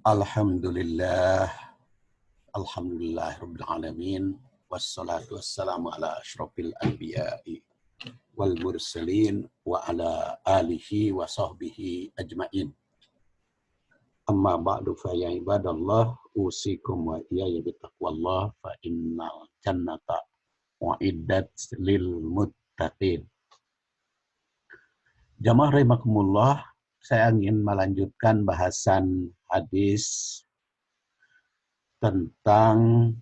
Alhamdulillah, Alhamdulillahirabbil alamin, wassalatu wassalamu ala asyrofil anbiya'i wal mursalin wa ala alihi wa sahbihi ajmain. Amma ba'du fa ya ibadallah usikum wa iyaya bitaqwallah fa innal jannata uiddat lil muttaqin. Jamaah rahimakumullah, saya ingin melanjutkan bahasan hadis tentang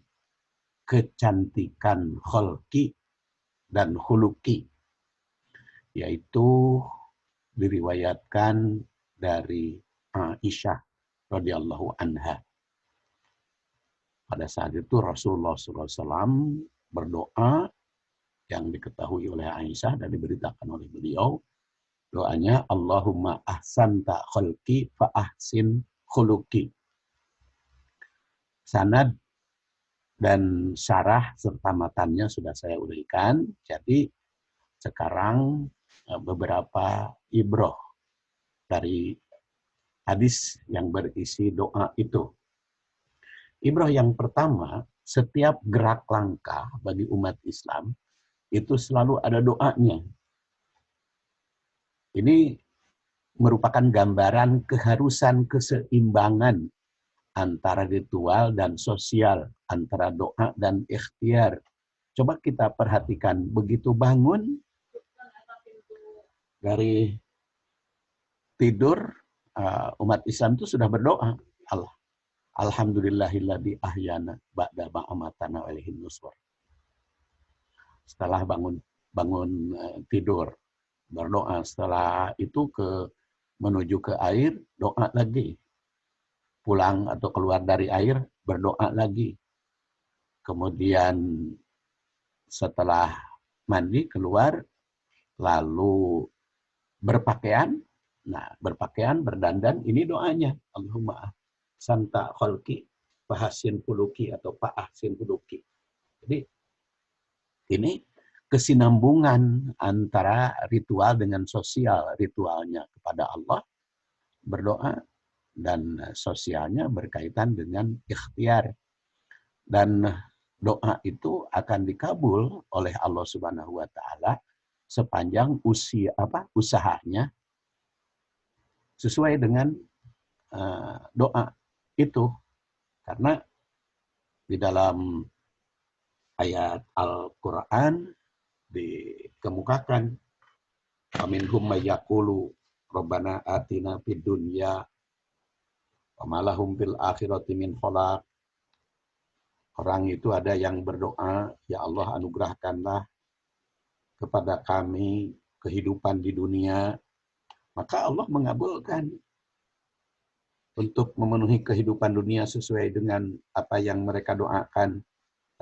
kecantikan kholki dan huluki, yaitu diriwayatkan dari Aisyah radhiyallahu anha. Pada saat itu Rasulullah SAW berdoa yang diketahui oleh Aisyah dan diberitakan oleh beliau. Doanya, Allahumma ahsanta kholki fa ahsin khuluki. Sanad dan syarah serta matannya sudah saya uraikan. Jadi sekarang beberapa ibroh dari hadis yang berisi doa itu. Ibroh yang pertama, setiap gerak langkah bagi umat Islam itu selalu ada doanya. Ini merupakan gambaran keharusan keseimbangan antara ritual dan sosial, antara doa dan ikhtiar. Coba kita perhatikan, begitu bangun dari tidur, umat Islam itu sudah berdoa. Alhamdulillahilladzi ahyana ba'da ma amatana wa ilaihin nusyur. Setelah bangun tidur, berdoa. Setelah itu menuju ke air, doa lagi. Pulang atau keluar dari air, berdoa lagi. Kemudian setelah mandi, keluar, lalu berpakaian. Nah, berpakaian, berdandan, ini doanya. Allahumma santa kholki, fahasin huluki atau fa'ahsin huluki. Jadi, ini kesinambungan antara ritual dengan sosial. Ritualnya kepada Allah, berdoa, dan sosialnya berkaitan dengan ikhtiar. Dan doa itu akan dikabul oleh Allah Subhanahu wa taala sepanjang usahanya sesuai dengan doa itu. Karena di dalam ayat Al-Qur'an dikemukakan, "Faminhum may yaqulu rabbana atina fid dunya wa ma lahum fil akhirati min khalaq." Orang itu ada yang berdoa, ya Allah anugerahkanlah kepada kami kehidupan di dunia. Maka Allah mengabulkan untuk memenuhi kehidupan dunia sesuai dengan apa yang mereka doakan.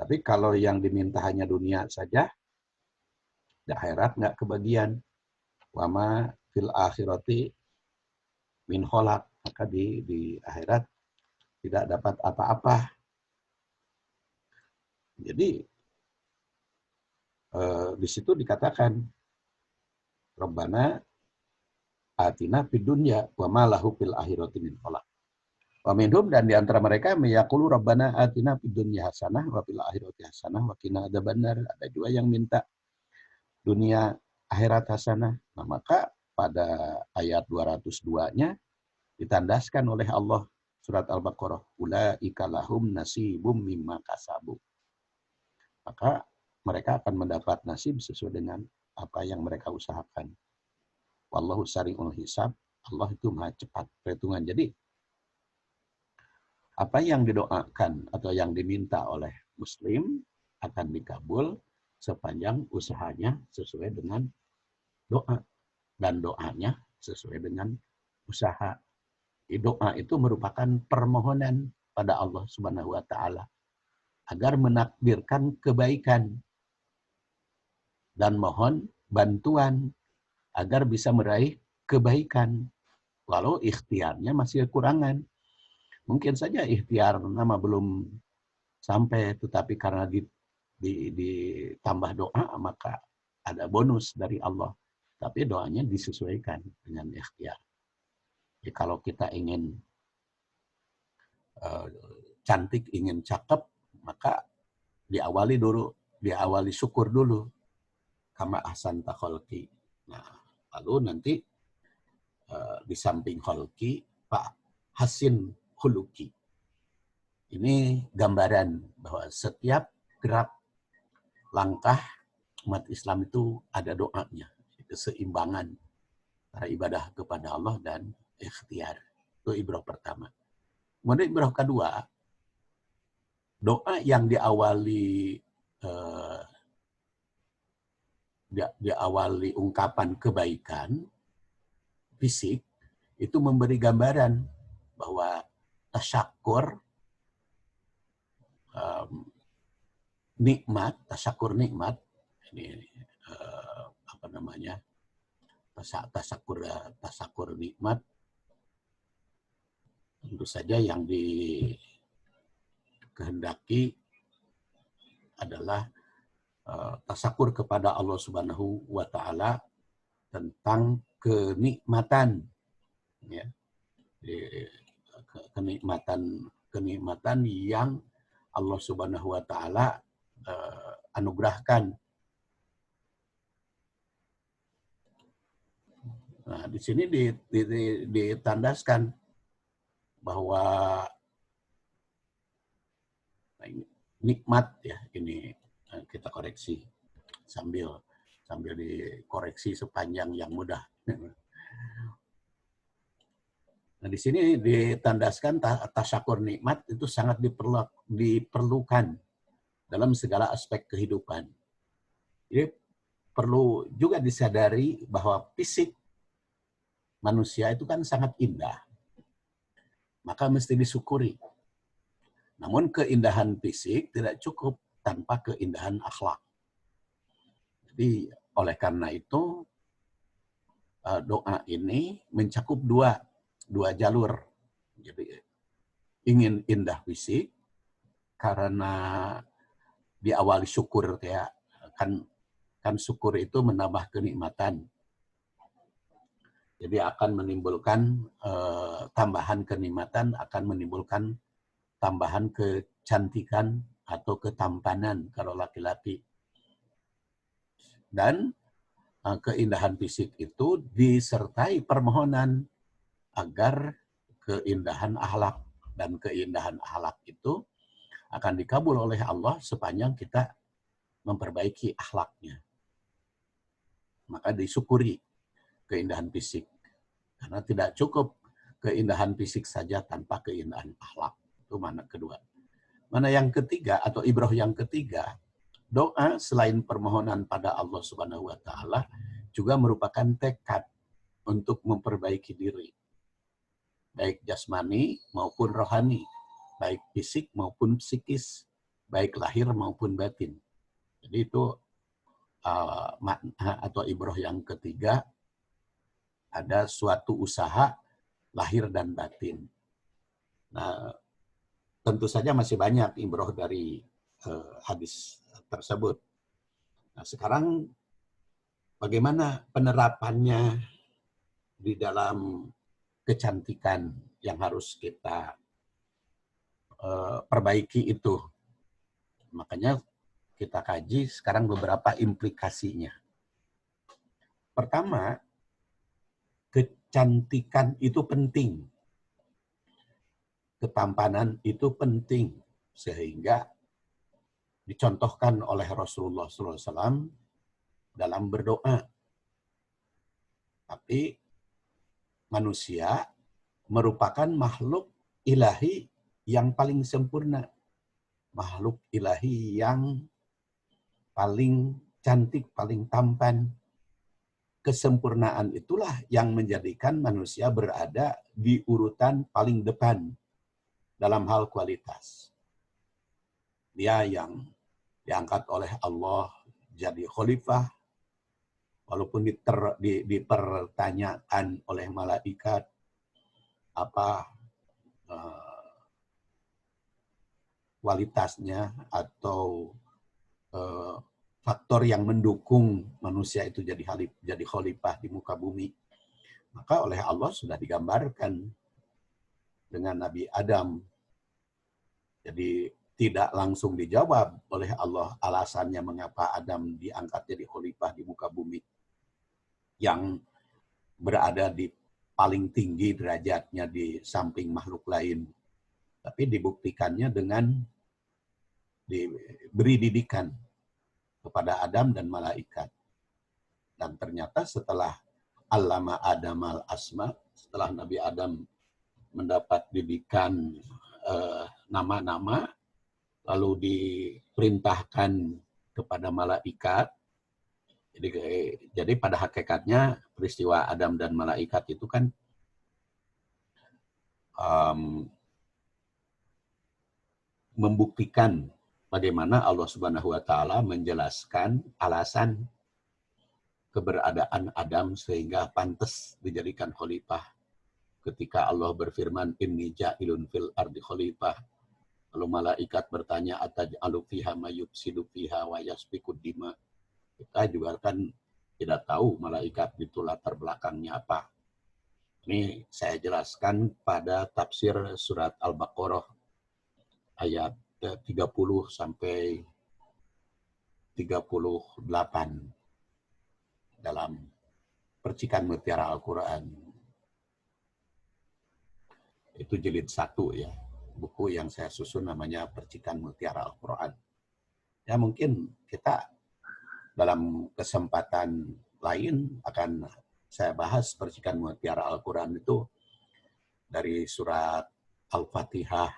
Tapi kalau yang diminta hanya dunia saja, di akhirat nggak kebagian. Wama fil akhirati min kholak. Maka di akhirat tidak dapat apa-apa. Jadi di situ dikatakan Rabbana atina fid dunya wa ma lahu fil akhirati min khalaq. Wa minhum, dan di antara mereka meyaqulu Rabbana atina fid dunya hasanah wa fil akhirati hasanah wa qina adzabannar. Ada juga yang minta dunia akhirat hasanah. Nah, maka pada ayat 202-nya ditandaskan oleh Allah surat Al-Baqarah, ulaika lahum nasibum mimma kasabu. Maka mereka akan mendapat nasib sesuai dengan apa yang mereka usahakan. Wallahu sari'ul hisab. Allah itu maha cepat perhitungan. Jadi, apa yang didoakan atau yang diminta oleh Muslim akan dikabul sepanjang usahanya sesuai dengan doa. Dan doanya sesuai dengan usaha. Doa itu merupakan permohonan pada Allah Subhanahu wa Ta'ala agar menakdirkan kebaikan dan mohon bantuan agar bisa meraih kebaikan. Walau ikhtiarnya masih kekurangan. Mungkin saja ikhtiar nama belum sampai, tetapi karena ditambah doa, maka ada bonus dari Allah. Tapi doanya disesuaikan dengan ikhtiar. Jadi kalau kita ingin cantik, ingin cakep, maka diawali syukur dulu. Kama ahsanta khalqi. Nah, lalu nanti di samping khalqi, Pak Hasin khuluqi. Ini gambaran bahwa setiap gerak langkah umat Islam itu ada doanya, keseimbangan antara ibadah kepada Allah dan ikhtiar. Itu ibrah pertama. Kemudian ibrah kedua, doa yang diawali ungkapan kebaikan fisik itu memberi gambaran bahwa tasyakur nikmat ini apa namanya, tasakur nikmat, tentu saja yang dikehendaki adalah tasakur kepada Allah Subhanahu wa Ta'ala tentang kenikmatan, ya, kenikmatan yang Allah Subhanahu wa Ta'ala anugerahkan. Nah, di sini ditandaskan bahwa nikmat, ya, ini kita koreksi sambil dikoreksi sepanjang yang mudah. Nah, di sini ditandaskan tasyakur nikmat itu sangat diperlukan dalam segala aspek kehidupan. Jadi perlu juga disadari bahwa fisik manusia itu kan sangat indah, maka mesti disyukuri. Namun keindahan fisik tidak cukup tanpa keindahan akhlak. Jadi oleh karena itu doa ini mencakup dua jalur. Jadi ingin indah fisik karena diawali syukur, ya kan syukur itu menambah kenikmatan. Jadi akan menimbulkan tambahan kenikmatan, akan menimbulkan tambahan kecantikan atau ketampanan kalau laki-laki. Dan keindahan fisik itu disertai permohonan agar keindahan akhlak, dan keindahan akhlak itu akan dikabul oleh Allah sepanjang kita memperbaiki akhlaknya. Maka disyukuri keindahan fisik, karena tidak cukup keindahan fisik saja tanpa keindahan akhlak. Itu mana kedua. Mana yang ketiga atau ibrah yang ketiga, doa selain permohonan pada Allah Subhanahu wa Ta'ala juga merupakan tekad untuk memperbaiki diri, baik jasmani maupun rohani, baik fisik maupun psikis, baik lahir maupun batin. Jadi itu makna atau ibrah yang ketiga, ada suatu usaha lahir dan batin. Nah, tentu saja masih banyak ibrah dari hadis tersebut. Nah, sekarang bagaimana penerapannya di dalam kecantikan yang harus kita perbaiki itu. Makanya kita kaji sekarang beberapa implikasinya. Pertama, kecantikan itu penting. Ketampanan itu penting. Sehingga dicontohkan oleh Rasulullah SAW dalam berdoa. Tapi manusia merupakan makhluk ilahi yang paling sempurna. Makhluk ilahi yang paling cantik, paling tampan. Kesempurnaan itulah yang menjadikan manusia berada di urutan paling depan dalam hal kualitas. Dia yang diangkat oleh Allah jadi khalifah, walaupun dipertanyakan oleh malaikat apa kualitasnya atau faktor yang mendukung manusia itu jadi khalifah di muka bumi. Maka oleh Allah sudah digambarkan dengan Nabi Adam Jadi tidak langsung dijawab oleh Allah alasannya mengapa Adam diangkat jadi khalifah di muka bumi yang berada di paling tinggi derajatnya di samping makhluk lain. Tapi dibuktikannya dengan diberi didikan kepada Adam dan malaikat. Dan ternyata setelah Allama Adam al-Asma, setelah Nabi Adam mendapat didikan nama-nama, lalu diperintahkan kepada malaikat. Jadi pada hakikatnya peristiwa Adam dan malaikat itu kan membuktikan bagaimana Allah Subhanahu wa taala menjelaskan alasan keberadaan Adam sehingga pantas dijadikan khalifah. Ketika Allah berfirman, inni ja'ilun fil ardi khalifah. Lalu malaikat bertanya, ataj'alu fiha ma yufsidu fiha wa yasfikud dima. Kita juga kan tidak tahu malaikat itu latar belakangnya apa. Ini saya jelaskan pada tafsir surat Al-Baqarah ayat 30 sampai 38 dalam Percikan Mutiara Al-Quran. Itu jilid 1 ya. Buku yang saya susun namanya Percikan Mutiara Al-Quran. Ya mungkin kita dalam kesempatan lain akan saya bahas Percikan Mutiara Al-Quran itu dari surat Al-Fatihah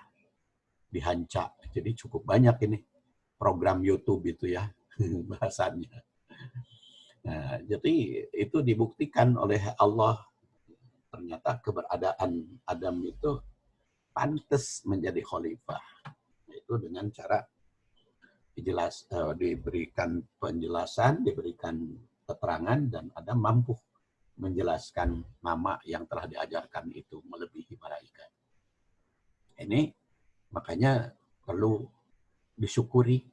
dihancak. Jadi cukup banyak ini program YouTube itu ya bahasannya. Nah, jadi itu dibuktikan oleh Allah ternyata keberadaan Adam itu pantas menjadi khalifah. Itu dengan cara diberikan penjelasan, diberikan keterangan, dan Adam mampu menjelaskan nama yang telah diajarkan itu melebihi malaikat. Ini makanya perlu disyukuri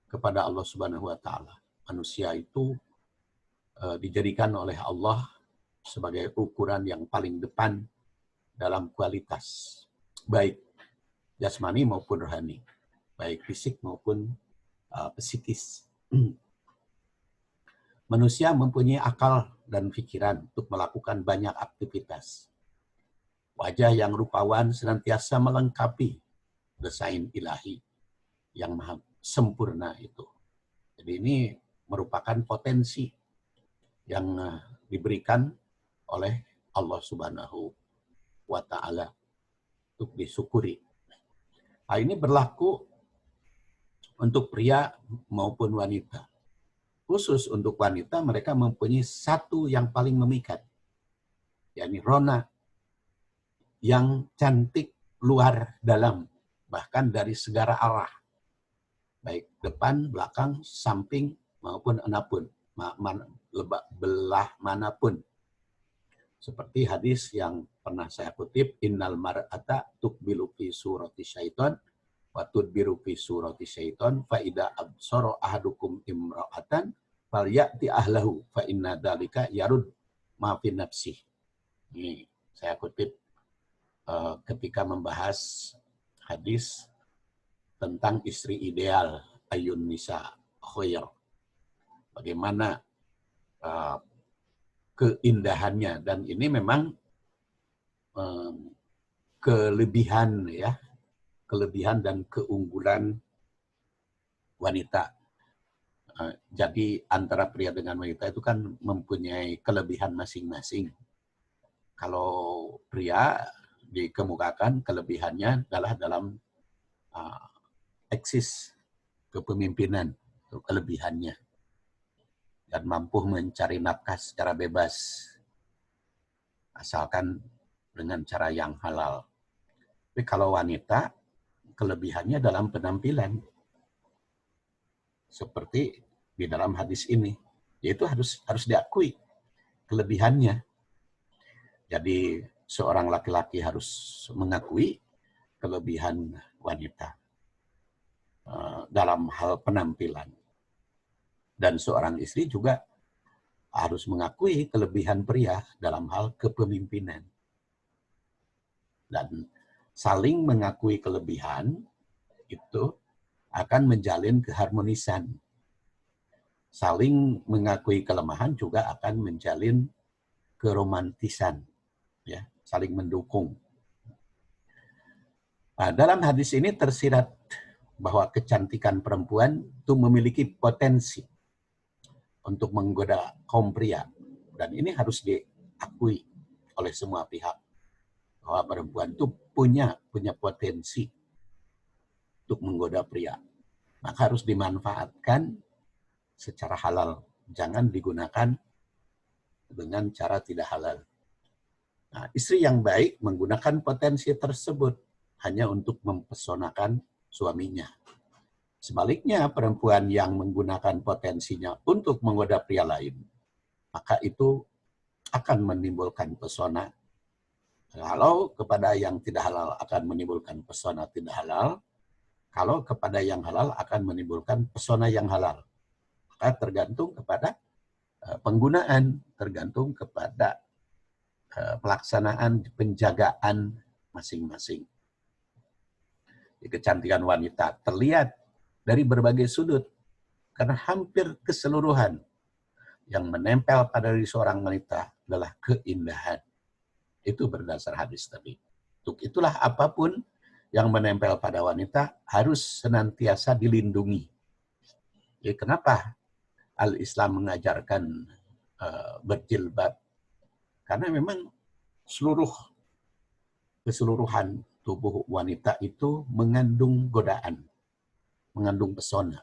kepada Allah Subhanahu wa taala. Manusia itu dijadikan oleh Allah sebagai ukuran yang paling depan dalam kualitas, baik jasmani maupun rohani, baik fisik maupun psikis. Manusia mempunyai akal dan pikiran untuk melakukan banyak aktivitas. Wajah yang rupawan senantiasa melengkapi desain ilahi yang maha sempurna itu. Jadi ini merupakan potensi yang diberikan oleh Allah Subhanahu wa taala untuk disyukuri. Hal ini berlaku untuk pria maupun wanita. Khusus untuk wanita, mereka mempunyai satu yang paling memikat, yakni rona yang cantik luar dalam, bahkan dari segala arah, baik depan, belakang, samping maupun enapun, belah manapun. Seperti hadis yang pernah saya kutip, innal mar'ata tuqbilu fi surati syaiton wa tudbiru fi surati syaiton fa idza absara ahadukum imra'atan falyati ahlahu fa inna dzalika yarud ma fi nafsihi. Ini saya kutip ketika membahas hadis tentang istri ideal, ayun nisa khair. Bagaimana keindahannya, dan ini memang kelebihan ya, kelebihan dan keunggulan wanita. Jadi antara pria dengan wanita itu kan mempunyai kelebihan masing-masing. Kalau pria dikemukakan kelebihannya adalah dalam eksis kepemimpinan, itu kelebihannya, dan mampu mencari nafkah secara bebas asalkan dengan cara yang halal. Tapi kalau wanita, kelebihannya dalam penampilan, seperti di dalam hadis ini, yaitu harus diakui kelebihannya. Jadi seorang laki-laki harus mengakui kelebihan wanita dalam hal penampilan, dan seorang istri juga harus mengakui kelebihan pria dalam hal kepemimpinan. Dan saling mengakui kelebihan itu akan menjalin keharmonisan. Saling mengakui kelemahan juga akan menjalin keromantisan, ya, saling mendukung. Nah, dalam hadis ini tersirat bahwa kecantikan perempuan itu memiliki potensi untuk menggoda kaum pria, dan ini harus diakui oleh semua pihak bahwa perempuan itu punya potensi untuk menggoda pria, maka harus dimanfaatkan secara halal, jangan digunakan dengan cara tidak halal. Nah, istri yang baik menggunakan potensi tersebut hanya untuk mempesonakan suaminya. Sebaliknya, perempuan yang menggunakan potensinya untuk menggoda pria lain, maka itu akan menimbulkan pesona. Kalau kepada yang tidak halal akan menimbulkan pesona tidak halal, kalau kepada yang halal akan menimbulkan pesona yang halal. Maka tergantung kepada penggunaan, tergantung kepada pelaksanaan penjagaan masing-masing. Kecantikan wanita terlihat dari berbagai sudut, karena hampir keseluruhan yang menempel pada diri seorang wanita adalah keindahan. Itu berdasar hadis tadi. Untuk itulah apapun yang menempel pada wanita harus senantiasa dilindungi. Jadi kenapa Al-Islam mengajarkan berjilbab? Karena memang keseluruhan tubuh wanita itu mengandung godaan, mengandung pesona.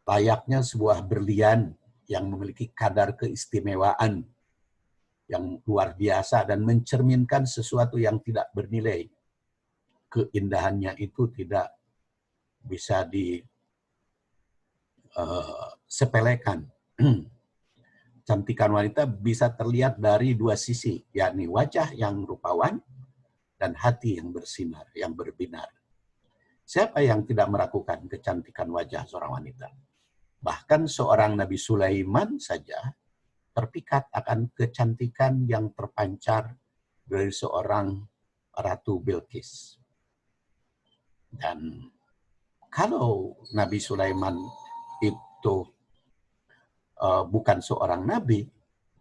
Layaknya sebuah berlian yang memiliki kadar keistimewaan yang luar biasa dan mencerminkan sesuatu yang tidak bernilai. Keindahannya itu tidak bisa disepelekan. Cantikan wanita bisa terlihat dari dua sisi, yakni wajah yang rupawan dan hati yang bersinar, yang berbinar. Siapa yang tidak meragukan kecantikan wajah seorang wanita? Bahkan seorang Nabi Sulaiman saja terpikat akan kecantikan yang terpancar dari seorang Ratu Bilqis. Dan kalau Nabi Sulaiman itu bukan seorang nabi,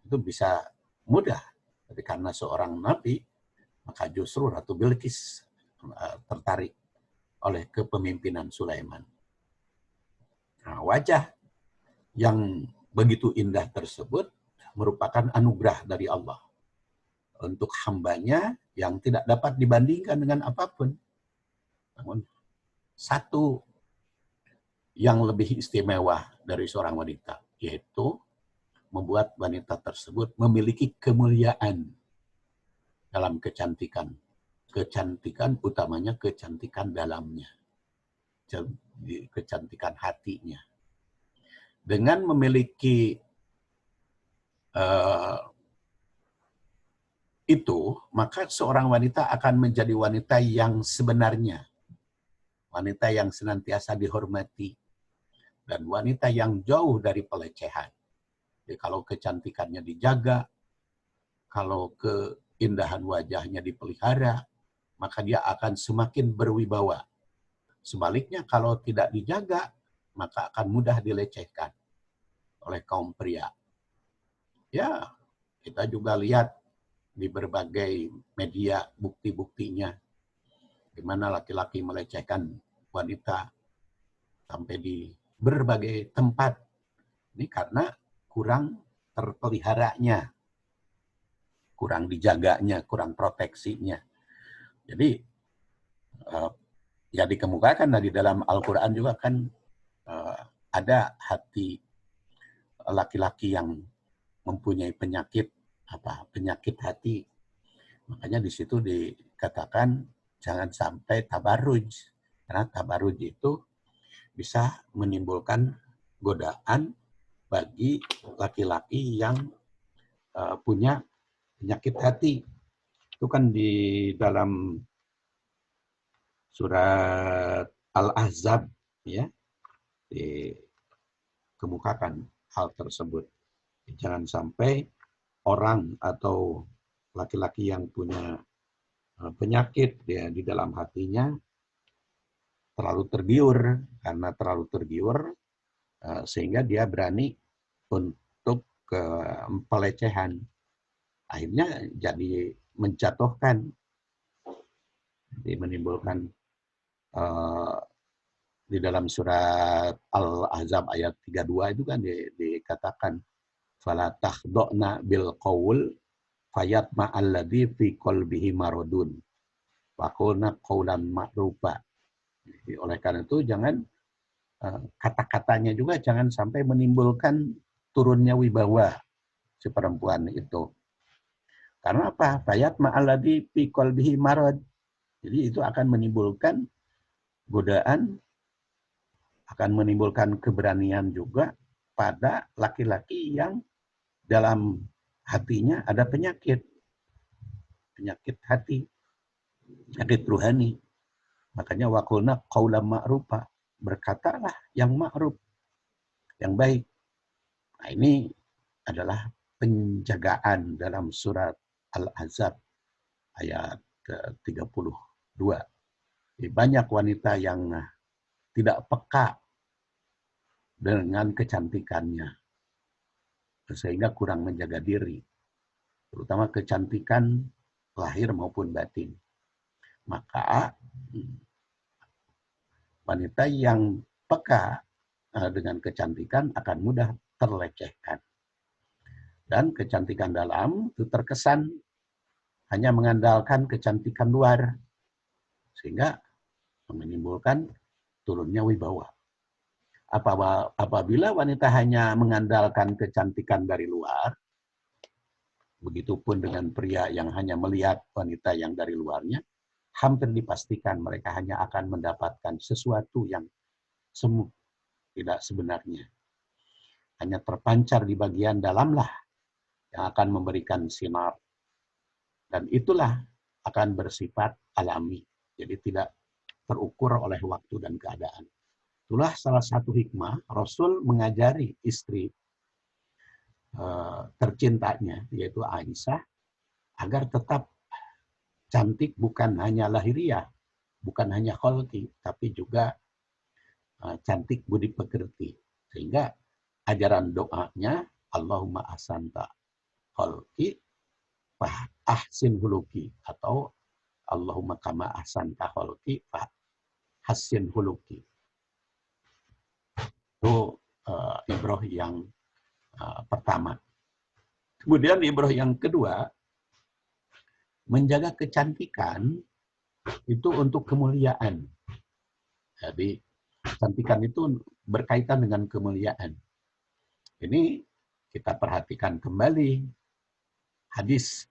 itu bisa mudah. Tapi karena seorang nabi, maka justru Ratu Bilqis tertarik oleh kepemimpinan Sulaiman. Nah, wajah yang begitu indah tersebut merupakan anugerah dari Allah untuk hambanya yang tidak dapat dibandingkan dengan apapun. Namun satu yang lebih istimewa dari seorang wanita, yaitu membuat wanita tersebut memiliki kemuliaan dalam kecantikan. Kecantikan utamanya kecantikan dalamnya, kecantikan hatinya. Dengan memiliki itu, maka seorang wanita akan menjadi wanita yang sebenarnya, wanita yang senantiasa dihormati, dan wanita yang jauh dari pelecehan. Jadi kalau kecantikannya dijaga, kalau keindahan wajahnya dipelihara, maka dia akan semakin berwibawa. Sebaliknya kalau tidak dijaga, maka akan mudah dilecehkan oleh kaum pria. Ya, kita juga lihat di berbagai media bukti-buktinya, di mana laki-laki melecehkan wanita sampai di berbagai tempat. Ini karena kurang terpeliharanya, kurang dijaganya, kurang proteksinya. Jadi ya dikemukakan di dalam Al-Quran juga kan ada hati laki-laki yang mempunyai penyakit hati. Makanya di situ dikatakan jangan sampai tabarruj, karena tabarruj itu bisa menimbulkan godaan bagi laki-laki yang punya penyakit hati. Itu kan di dalam surat Al-Ahzab ya dikemukakan hal tersebut. Jangan sampai orang atau laki-laki yang punya penyakit ya di dalam hatinya terlalu tergiur, karena terlalu tergiur sehingga dia berani untuk pelecehan. Akhirnya jadi menjatuhkan, jadi menimbulkan di dalam surat Al-Ahzab ayat 32 itu kan dikatakan fala takhda'na bil qaul fayatma alladzi fi qalbihi maradun wa qulna qaulan ma'rufa. Oleh karena itu jangan kata-katanya juga jangan sampai menimbulkan turunnya wibawa si perempuan itu. Karena apa? Fayatma alladzi fi qalbihi marad. Jadi itu akan menimbulkan godaan, akan menimbulkan keberanian juga pada laki-laki yang dalam hatinya ada penyakit hati, penyakit ruhani. Makanya waqulna qaulan ma'rufa, berkatalah yang ma'ruf, yang baik. Nah, ini adalah penjagaan dalam surat Al-Ahzab ayat ke-32. Banyak wanita yang tidak peka dengan kecantikannya, sehingga kurang menjaga diri, terutama kecantikan lahir maupun batin. Maka wanita yang peka dengan kecantikan akan mudah terlecehkan. Dan kecantikan dalam itu terkesan hanya mengandalkan kecantikan luar, sehingga menimbulkan turunnya wibawa. Apabila wanita hanya mengandalkan kecantikan dari luar, begitupun dengan pria yang hanya melihat wanita yang dari luarnya, hampir dipastikan mereka hanya akan mendapatkan sesuatu yang semu, tidak sebenarnya. Hanya terpancar di bagian dalamlah yang akan memberikan sinar. Dan itulah akan bersifat alami. Jadi tidak terukur oleh waktu dan keadaan. Itulah salah satu hikmah Rasul mengajari istri tercintanya, yaitu Aisyah, agar tetap cantik bukan hanya lahiriah, bukan hanya kholqi, tapi juga cantik budi pekerti. Sehingga ajaran doanya, Allahumma ahsanta kholqi fa ahsin huluki, atau Allahumma kama ahsanta kholqi fa hassin huluki. Itu ibrah yang pertama. Kemudian ibrah yang kedua, menjaga kecantikan itu untuk kemuliaan. Jadi kecantikan itu berkaitan dengan kemuliaan. Ini kita perhatikan kembali hadis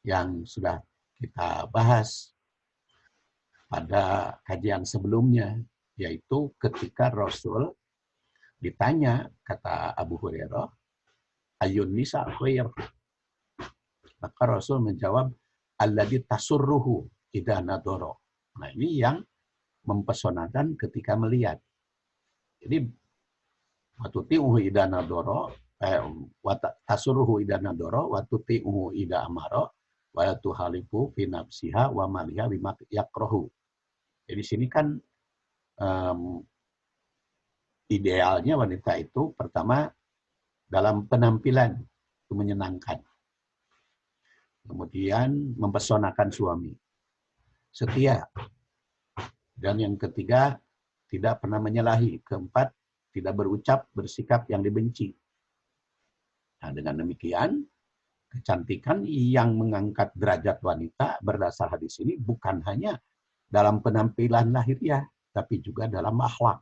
yang sudah kita bahas pada kajian sebelumnya, yaitu ketika Rasul ditanya, kata Abu Hurairah, ayun nisa khair. Maka Rasul menjawab, alladzi tasurruhu idza nadara. Nah, ini yang mempesonakan ketika melihat. Jadi watuti'uhu idza nadara, tasurruhu idza nadara, watuti'uhu idza amara, wa tuhalifu fi nafsiha wa maliha bima yakrahu. Jadi sini kan idealnya wanita itu pertama dalam penampilan itu menyenangkan. Kemudian mempesonakan suami. Setia. Dan yang ketiga, tidak pernah menyalahi. Keempat, tidak berucap, bersikap yang dibenci. Nah, dengan demikian, kecantikan yang mengangkat derajat wanita berdasar hadis ini bukan hanya dalam penampilan lahiriah, tapi juga dalam akhlak.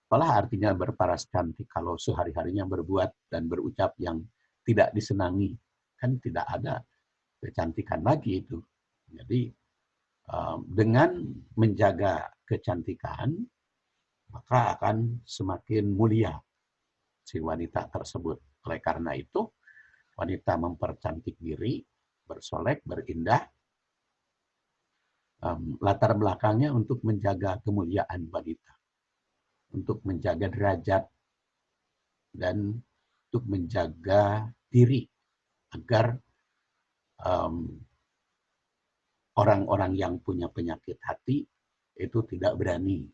Apalah artinya berparas cantik kalau sehari-harinya berbuat dan berucap yang tidak disenangi? Kan tidak ada kecantikan lagi itu. Jadi dengan menjaga kecantikan, maka akan semakin mulia si wanita tersebut. Oleh karena itu, wanita mempercantik diri, bersolek, berindah, latar belakangnya untuk menjaga kemuliaan wanita, untuk menjaga derajat, dan untuk menjaga diri agar orang-orang yang punya penyakit hati itu tidak berani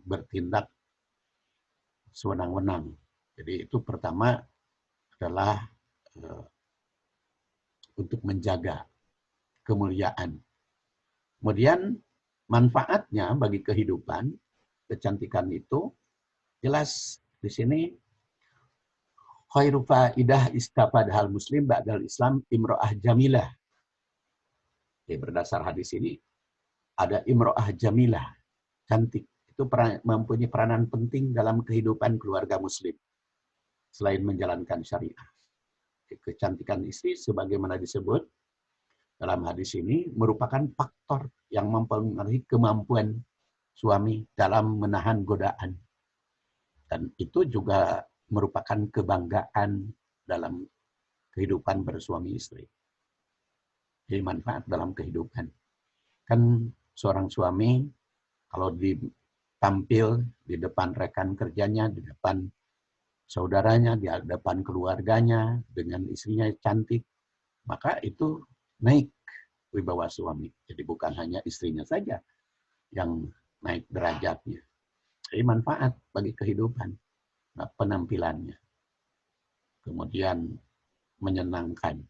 bertindak sewenang-wenang. Jadi itu pertama adalah untuk menjaga kemuliaan. Kemudian manfaatnya bagi kehidupan, kecantikan itu jelas di sini khairu faidah istafadhal muslim ba'dal islam imro'ah jamilah. Jadi berdasar hadis ini ada imro'ah jamilah, cantik. Itu mempunyai peranan penting dalam kehidupan keluarga muslim selain menjalankan syariah. Kecantikan istri sebagaimana disebut dalam hadis ini merupakan faktor yang mempengaruhi kemampuan suami dalam menahan godaan. Dan itu juga merupakan kebanggaan dalam kehidupan bersuami istri. Jadi manfaat dalam kehidupan. Kan seorang suami kalau tampil di depan rekan kerjanya, di depan saudaranya, di depan keluarganya, dengan istrinya cantik, maka itu naik wibawa suami. Jadi bukan hanya istrinya saja yang naik derajatnya. Jadi manfaat bagi kehidupan, penampilannya. Kemudian menyenangkan.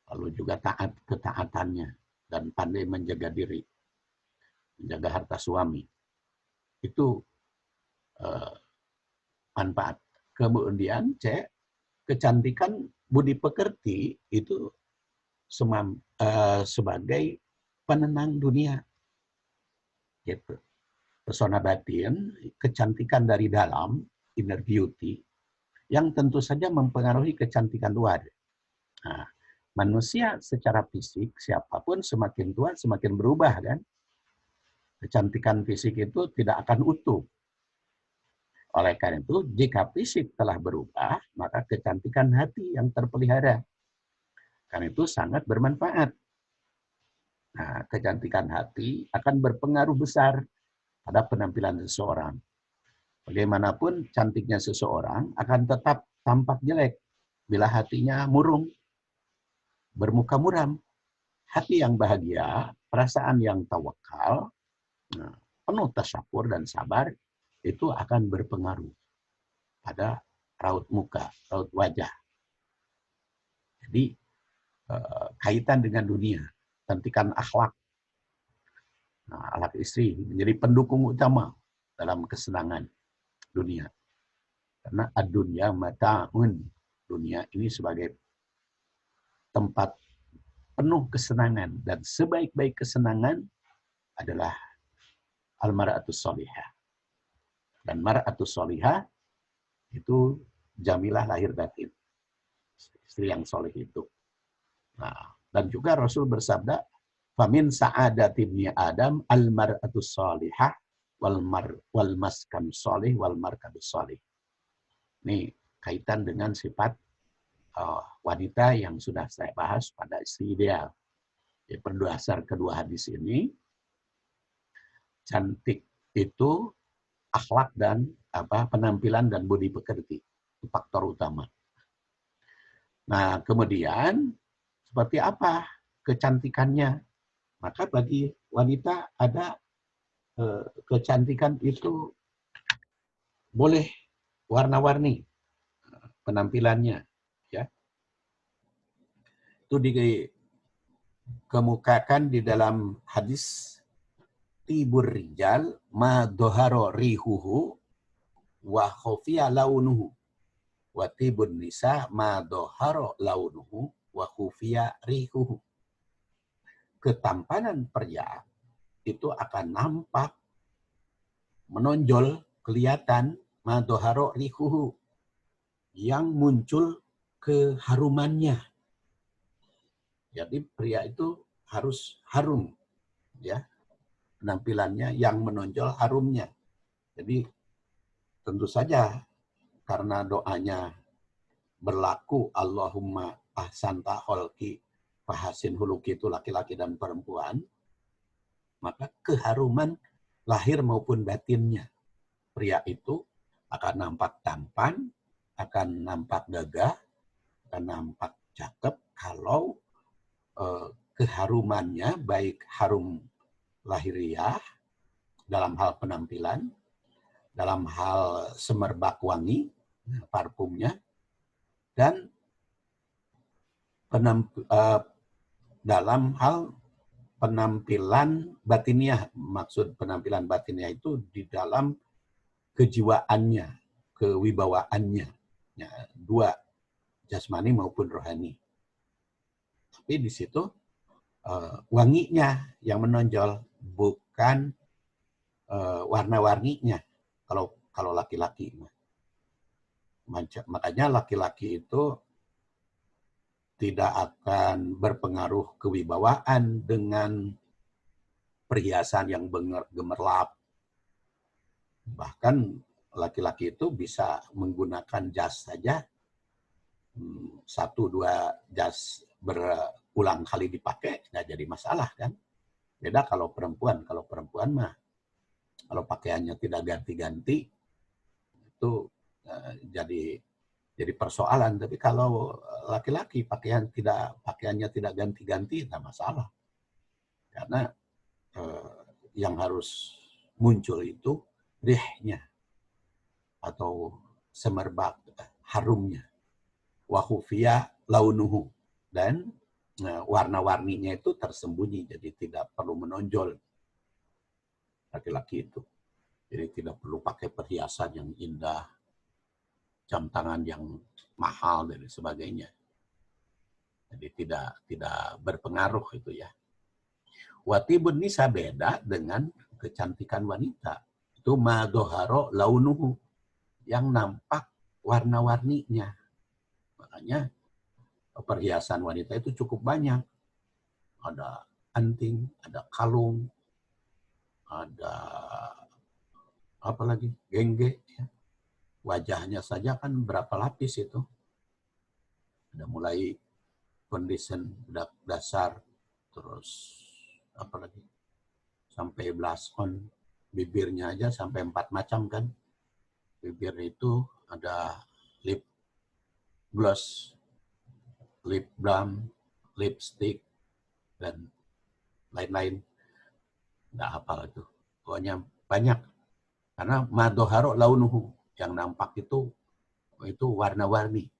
Lalu juga ketaatannya dan pandai menjaga diri. Menjaga harta suami. Itu manfaat. Kemudian kecantikan budi pekerti itu sebagai penenang dunia. Gitu. Pesona batin, kecantikan dari dalam, inner beauty, yang tentu saja mempengaruhi kecantikan luar. Nah, manusia secara fisik, siapapun semakin tua semakin berubah kan. Kecantikan fisik itu tidak akan utuh. Oleh karena itu, jika fisik telah berubah, maka kecantikan hati yang terpelihara. Karena itu sangat bermanfaat. Nah, kecantikan hati akan berpengaruh besar pada penampilan seseorang. Bagaimanapun cantiknya seseorang akan tetap tampak jelek bila hatinya murung, bermuka muram. Hati yang bahagia, perasaan yang tawakal, penuh tasyakur dan sabar, itu akan berpengaruh pada raut muka, raut wajah. Jadi kaitan dengan dunia, cantikan akhlak. Nah, akhlak istri menjadi pendukung utama dalam kesenangan dunia. Karena ad-dunya mata'un. Dunia ini sebagai tempat penuh kesenangan. Dan sebaik-baik kesenangan adalah al-mar'atus sholihah. Dan mar'atus sholihah itu jamilah lahir batin. Istri yang soleh itu. Nah, dan juga Rasul bersabda, famin sa'adati ibni Adam al-mar'atus sholihah wal maskan sholih wal markabus sholih. Ini kaitan dengan sifat wanita yang sudah saya bahas pada istri ideal. Ya, berdasar kedua hadis ini, cantik itu akhlak dan penampilan dan budi pekerti. Itu faktor utama. Nah, kemudian seperti apa kecantikannya? Maka bagi wanita ada kecantikan itu boleh warna-warni penampilannya, ya. Itu dikemukakan di dalam hadis tibur rijal ma doharo rihuhu wa khofiya launuhu wa tibun nisa ma doharo launuhu wa khofiya rihuhu. Ketampanan pria itu akan nampak, menonjol, kelihatan ma doharo rihuhu, yang muncul keharumannya. Jadi pria itu harus harum, ya, penampilannya yang menonjol harumnya. Jadi tentu saja karena doanya berlaku Allahumma ahsanta kholqi fahasin huluki, itu laki-laki dan perempuan, maka keharuman lahir maupun batinnya pria itu akan nampak tampan, akan nampak gagah, akan nampak cakep kalau keharumannya, baik harum lahiriah, dalam hal penampilan, dalam hal semerbak wangi, parfumnya, dan dalam hal penampilan batiniah. Maksud penampilan batiniah itu di dalam kejiwaannya, kewibawaannya. Ya, dua, jasmani maupun rohani. Tapi di situ wanginya yang menonjol, bukan warna-warninya. Kalau laki-laki, makanya laki-laki itu tidak akan berpengaruh kewibawaan dengan perhiasan yang gemerlap. Bahkan laki-laki itu bisa menggunakan jas saja, 1-2 jas berulang kali dipakai, nggak jadi masalah kan. Beda kalau perempuan. Kalau perempuan mah, kalau pakaiannya tidak ganti-ganti, itu jadi persoalan. Tapi kalau laki-laki pakaiannya tidak ganti-ganti, nggak masalah. Karena yang harus muncul itu rihnya atau semerbak harumnya. Wa khufiya launuhu, dan warna-warninya itu tersembunyi, jadi tidak perlu menonjol laki-laki itu. Jadi tidak perlu pakai perhiasan yang indah, jam tangan yang mahal dan sebagainya. Jadi tidak berpengaruh itu ya. Watibun nisa beda dengan kecantikan wanita. Itu ma doharo launuhu, yang nampak warna-warninya. Makanya perhiasan wanita itu cukup banyak. Ada anting, ada kalung, ada apa lagi, gengge. Ya. Wajahnya saja kan berapa lapis itu. Ada mulai foundation dasar, terus apa lagi, sampai blush on, bibirnya aja sampai 4 macam kan. Bibir itu ada lip gloss, lip balm, lipstick, dan lain-lain. Nggak hafal itu. Pokoknya banyak. Karena madoharo launuhu, yang nampak itu warna-warni.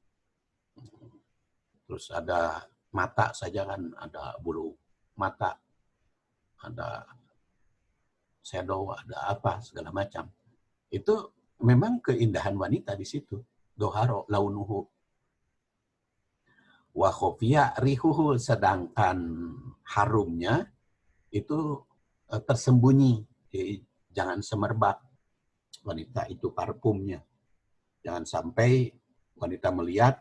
Terus ada mata saja kan, ada bulu mata, ada shadow, ada apa, segala macam. Itu memang keindahan wanita di situ. Doharo launuhu. Wa khofiya rihuhu, sedangkan harumnya itu tersembunyi. Jadi, jangan semerbak wanita itu parfumnya. Jangan sampai wanita melihat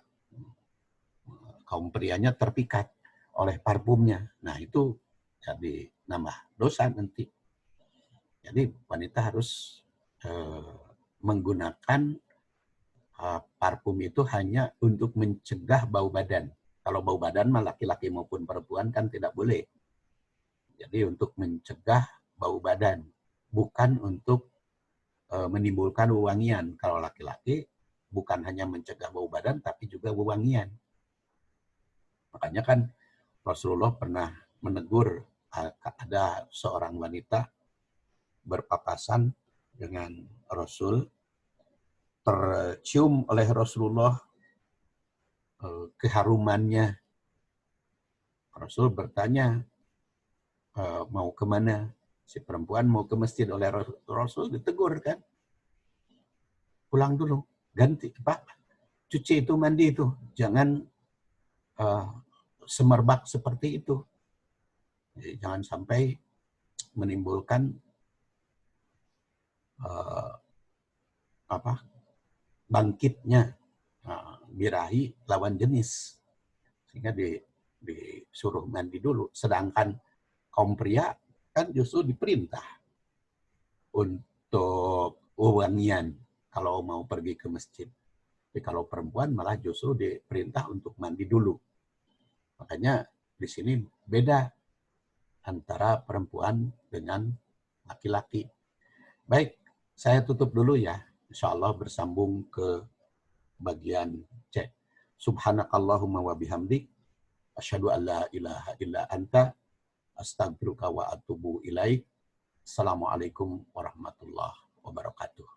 kaum prianya terpikat oleh parfumnya. Nah, itu jadi nambah dosa nanti. Jadi wanita harus menggunakan parfum itu hanya untuk mencegah bau badan. Kalau bau badan mah laki-laki maupun perempuan kan tidak boleh. Jadi untuk mencegah bau badan, bukan untuk menimbulkan wewangian. Kalau laki-laki bukan hanya mencegah bau badan, tapi juga wewangian. Makanya kan Rasulullah pernah menegur ada seorang wanita berpapasan dengan Rasul, tercium oleh Rasulullah keharumannya. Rasul bertanya, mau kemana? Si perempuan mau ke masjid, oleh Rasul ditegur kan. Pulang dulu, ganti, cuci itu, mandi itu. Jangan semerbak seperti itu. Jadi, jangan sampai menimbulkan bangkitnya birahi lawan jenis, sehingga disuruh mandi dulu. Sedangkan kaum pria kan justru diperintah untuk wewangian kalau mau pergi ke masjid. Tapi kalau perempuan malah justru diperintah untuk mandi dulu. Makanya di sini beda antara perempuan dengan laki-laki. Baik, saya tutup dulu ya. Insya Allah bersambung ke bagian C. Subhanakallahumma wa bihamdik, asyhadu an la ilaha illa anta, astagfiruka wa atubu ilaik. Assalamualaikum warahmatullahi wabarakatuh.